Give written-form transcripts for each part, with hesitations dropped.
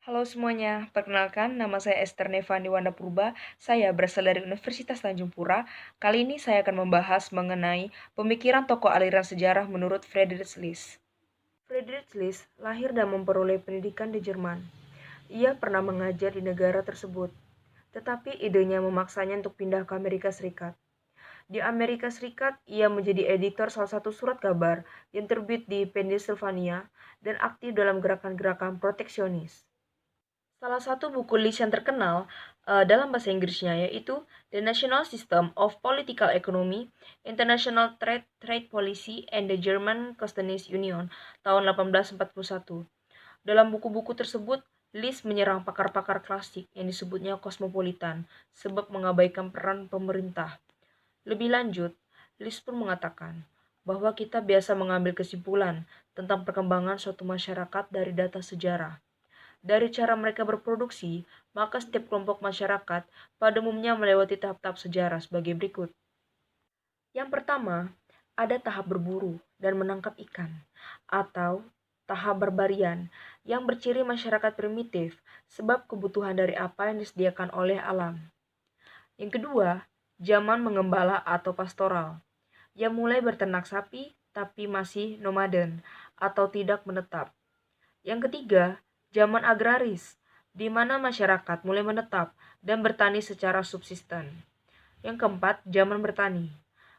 Halo semuanya, perkenalkan nama saya Esther Nevani Wandapurba. Saya berasal dari Universitas Tanjung Pura. Kali ini saya akan membahas mengenai pemikiran tokoh aliran sejarah menurut Friedrich List. Friedrich List lahir dan memperoleh pendidikan di Jerman. Ia pernah mengajar di negara tersebut, tetapi idenya memaksanya untuk pindah ke Amerika Serikat. Di Amerika Serikat, ia menjadi editor salah satu surat kabar yang terbit di Pennsylvania dan aktif dalam gerakan-gerakan proteksionis. Salah satu buku list yang terkenal dalam bahasa Inggrisnya yaitu The National System of Political Economy, International Trade Policy, and the German Customs Union tahun 1841. Dalam buku-buku tersebut, List menyerang pakar-pakar klasik yang disebutnya kosmopolitan sebab mengabaikan peran pemerintah. Lebih lanjut, List pun mengatakan bahwa kita biasa mengambil kesimpulan tentang perkembangan suatu masyarakat dari data sejarah. Dari cara mereka berproduksi, maka setiap kelompok masyarakat pada umumnya melewati tahap-tahap sejarah sebagai berikut. Yang pertama, ada tahap berburu dan menangkap ikan, atau tahap barbarian, yang berciri masyarakat primitif sebab kebutuhan dari apa yang disediakan oleh alam. Yang kedua, zaman mengembala atau pastoral, yang mulai berternak sapi tapi masih nomaden atau tidak menetap. Yang ketiga, zaman agraris, di mana masyarakat mulai menetap dan bertani secara subsisten. Yang keempat, zaman bertani,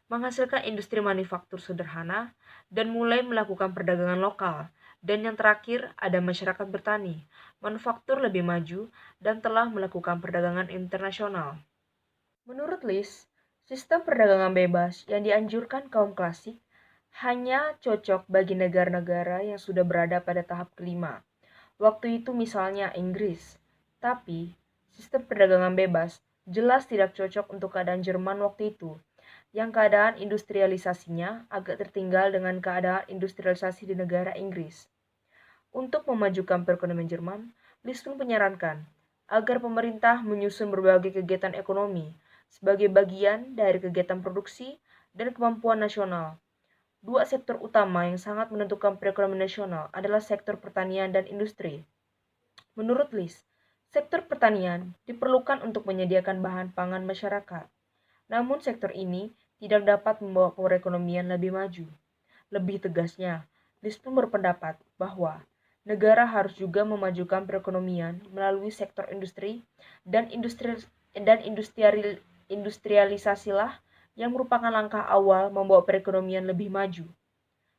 menghasilkan industri manufaktur sederhana dan mulai melakukan perdagangan lokal. Dan yang terakhir, ada masyarakat bertani, manufaktur lebih maju, dan telah melakukan perdagangan internasional. Menurut List, sistem perdagangan bebas yang dianjurkan kaum klasik hanya cocok bagi negara-negara yang sudah berada pada tahap kelima. Waktu itu misalnya Inggris. Tapi, sistem perdagangan bebas jelas tidak cocok untuk keadaan Jerman waktu itu, yang keadaan industrialisasinya agak tertinggal dengan keadaan industrialisasi di negara Inggris. Untuk memajukan perekonomian Jerman, List pun menyarankan agar pemerintah menyusun berbagai kegiatan ekonomi sebagai bagian dari kegiatan produksi dan kemampuan nasional. Dua sektor utama yang sangat menentukan perekonomian nasional adalah sektor pertanian dan industri. Menurut List, sektor pertanian diperlukan untuk menyediakan bahan pangan masyarakat. Namun sektor ini tidak dapat membawa perekonomian lebih maju. Lebih tegasnya, List pun berpendapat bahwa negara harus juga memajukan perekonomian melalui sektor industri dan industrialisasilah yang merupakan langkah awal membawa perekonomian lebih maju.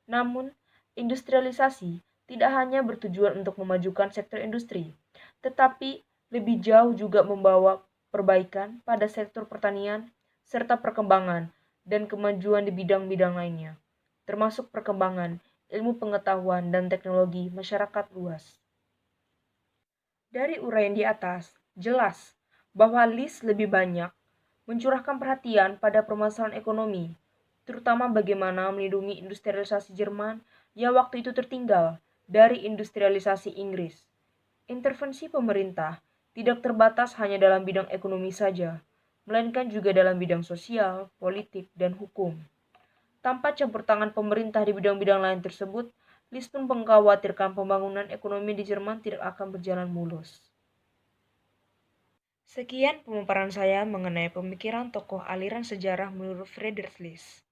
Namun, industrialisasi tidak hanya bertujuan untuk memajukan sektor industri, tetapi lebih jauh juga membawa perbaikan pada sektor pertanian serta perkembangan dan kemajuan di bidang-bidang lainnya, termasuk perkembangan ilmu pengetahuan dan teknologi masyarakat luas. Dari uraian di atas, jelas bahwa List lebih banyak mencurahkan perhatian pada permasalahan ekonomi, terutama bagaimana melindungi industrialisasi Jerman yang waktu itu tertinggal dari industrialisasi Inggris. Intervensi pemerintah tidak terbatas hanya dalam bidang ekonomi saja, melainkan juga dalam bidang sosial, politik, dan hukum. Tanpa campur tangan pemerintah di bidang-bidang lain tersebut, List pun mengkhawatirkan pembangunan ekonomi di Jerman tidak akan berjalan mulus. Sekian pemaparan saya mengenai pemikiran tokoh aliran sejarah menurut Friedrich List.